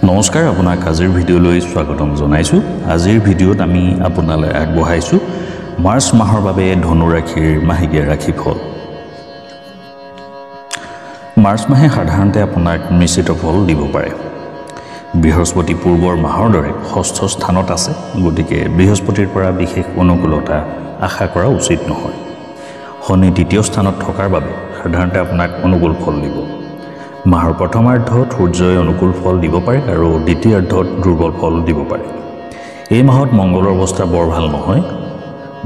নমস্কাৰ আপোনাক আজিৰ ভিডিঅ'লৈ স্বাগতম জনাইছোঁ। আজিৰ ভিডিঅ'ত আমি আপোনালৈ আগবঢ়াইছোঁ মাৰ্চ মাহৰ বাবে ধনু ৰাশিৰ মাহেকীয়া ৰাশিফল। মাৰ্চ মাহে সাধাৰণতে আপোনাক মিশ্ৰিত ফল দিব পাৰে। বৃহস্পতি পূৰ্বৰ মাহৰ দৰে ষষ্ঠ স্থানত আছে, গতিকে বৃহস্পতিৰ পৰা বিশেষ অনুকূলতা আশা কৰা উচিত নহয়। শনি তৃতীয় স্থানত থকাৰ বাবে সাধাৰণতে আপোনাক অনুকূল ফল দিব। মাহৰ প্ৰথমাৰ্ধত সূৰ্যই অনুকূল ফল দিব পাৰে আৰু দ্বিতীয়াৰ্ধত দুৰ্বল ফল দিব পাৰে। এই মাহত মংগলৰ অৱস্থা বৰ ভাল নহয়।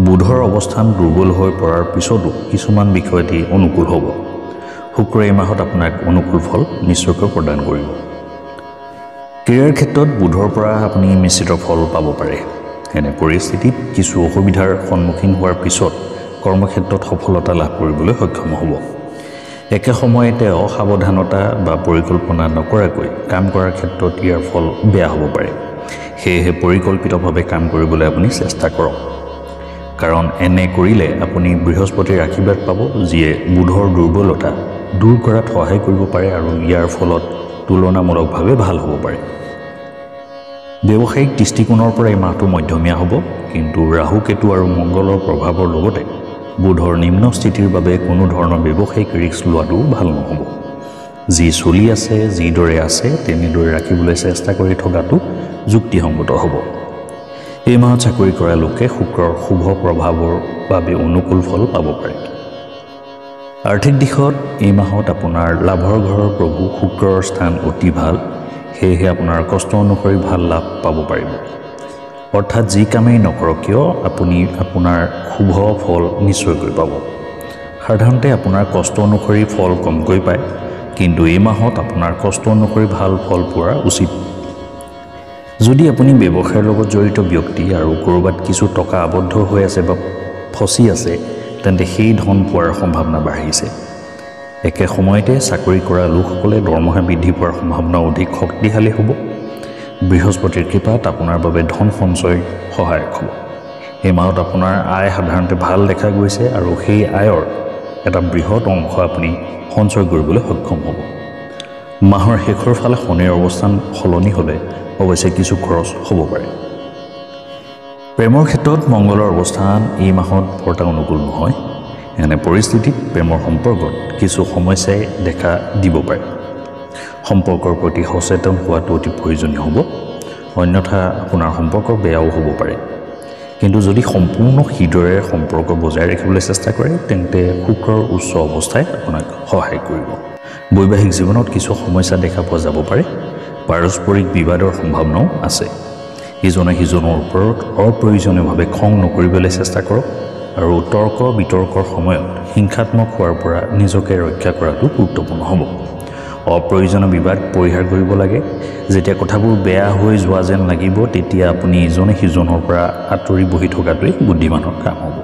বুধৰ অৱস্থান দুৰ্বল হৈ পৰাৰ পিছতো কিছুমান বিষয়তে অনুকূল হ'ব। শুক্ৰই এই মাহত আপোনাক অনুকূল ফল নিশ্চয়কৈ প্ৰদান কৰিব। কেৰিয়াৰ ক্ষেত্ৰত বুধৰ পৰা আপুনি মিশ্ৰিত ফল পাব পাৰে। এনে পৰিস্থিতিত কিছু অসুবিধাৰ সন্মুখীন হোৱাৰ পিছত কৰ্মক্ষেত্ৰত সফলতা লাভ কৰিবলৈ সক্ষম হ'ব। একে সময়তে অসাৱধানতা বা পৰিকল্পনা নকৰাকৈ কাম কৰাৰ ক্ষেত্ৰত ইয়াৰ ফল বেয়া হ'ব পাৰে। সেয়েহে পৰিকল্পিতভাৱে কাম কৰিবলৈ আপুনি চেষ্টা কৰক, কাৰণ এনে কৰিলে আপুনি বৃহস্পতিৰ আশীৰ্বাদ পাব, যিয়ে বুধৰ দুৰ্বলতা দূৰ কৰাত সহায় কৰিব পাৰে আৰু ইয়াৰ ফলত তুলনামূলকভাৱে ভাল হ'ব পাৰে। ব্যৱসায়িক দৃষ্টিকোণৰ পৰা এই মাহটো মধ্যমীয়া হ'ব, কিন্তু ৰাহু কেতু আৰু মংগলৰ প্ৰভাৱৰ লগতে বুধৰ নিম্ন স্থিতিৰ বাবে কোনো ধৰণৰ ব্যৱসায়িক ৰিস্ক লোৱাটো ভাল নহ'ব। যি চলি আছে, যিদৰে আছে তেনেদৰে ৰাখিবলৈ চেষ্টা কৰি থকাটো যুক্তিসংগত হ'ব। এই মাহত চাকৰি কৰা লোকে শুক্ৰৰ শুভ প্ৰভাৱৰ বাবে অনুকূল ফল পাব পাৰে। আৰ্থিক দিশত এই মাহত আপোনাৰ লাভৰ ঘৰৰ প্ৰভু শুক্ৰৰ স্থান অতি ভাল, সেয়েহে আপোনাৰ কষ্ট অনুসৰি ভাল লাভ পাব পাৰিব। অৰ্থাৎ যি কামেই নকৰক কিয় আপুনি আপোনাৰ শুভ ফল নিশ্চয়কৈ পাব। সাধাৰণতে আপোনাৰ কষ্ট অনুসৰি ফল কমকৈ পায়, কিন্তু এই মাহত আপোনাৰ কষ্ট অনুসৰি ভাল ফল পোৱা উচিত। যদি আপুনি ব্যৱসায়ৰ লগত জড়িত ব্যক্তি আৰু ক'ৰবাত কিছু টকা আবদ্ধ হৈ আছে বা ফচি আছে, তেন্তে সেই ধন পোৱাৰ সম্ভাৱনা বাঢ়িছে। একে সময়তে চাকৰি কৰা লোকসকলে দৰমহা বৃদ্ধি পোৱাৰ সম্ভাৱনা অধিক শক্তিশালী হ'ব। বৃহস্পতিৰ কৃপাত আপোনাৰ বাবে ধন সঞ্চয় সহায়ক হ'ব। এই মাহত আপোনাৰ আয় সাধাৰণতে ভাল দেখা গৈছে আৰু সেই আয়ৰ এটা বৃহৎ অংশ আপুনি সঞ্চয় কৰিবলৈ সক্ষম হ'ব। মাহৰ শেষৰ ফালে শনিৰ অৱস্থান সলনি হ'লে অৱশ্যে কিছু খৰচ হ'ব পাৰে। প্ৰেমৰ ক্ষেত্ৰত মংগলৰ অৱস্থান এই মাহত বৰ এটা অনুকূল নহয়। এনে পৰিস্থিতিত প্ৰেমৰ সম্পৰ্কত কিছু সমস্যাই দেখা দিব পাৰে। সম্পৰ্কৰ প্ৰতি সচেতন হোৱাটো অতি প্ৰয়োজনীয় হ'ব, অন্যথা আপোনাৰ সম্পৰ্ক বেয়াও হ'ব পাৰে। কিন্তু যদি সম্পূৰ্ণ হৃদয়েৰে সম্পৰ্ক বজাই ৰাখিবলৈ চেষ্টা কৰে, তেন্তে শুক্ৰৰ উচ্চ অৱস্থাই আপোনাক সহায় কৰিব। বৈবাহিক জীৱনত কিছু সমস্যা দেখা পোৱা যাব পাৰে। পাৰস্পৰিক বিবাদৰ সম্ভাৱনাও আছে। ইজনে সিজনৰ ওপৰত অপ্ৰয়োজনীয়ভাৱে খং নকৰিবলৈ চেষ্টা কৰক আৰু তৰ্ক বিতৰ্কৰ সময়ত হিংসাত্মক হোৱাৰ পৰা নিজকে ৰক্ষা কৰাটো গুৰুত্বপূৰ্ণ হ'ব। অপ্ৰয়োজনীয় বিবাদ পৰিহাৰ কৰিব লাগে। যেতিয়া কথাবোৰ বেয়া হৈ যোৱা যেন লাগিব, তেতিয়া আপুনি ইজনে সিজনৰ পৰা আঁতৰি বহি থকাটোৱেই বুদ্ধিমানৰ কাম হ'ব।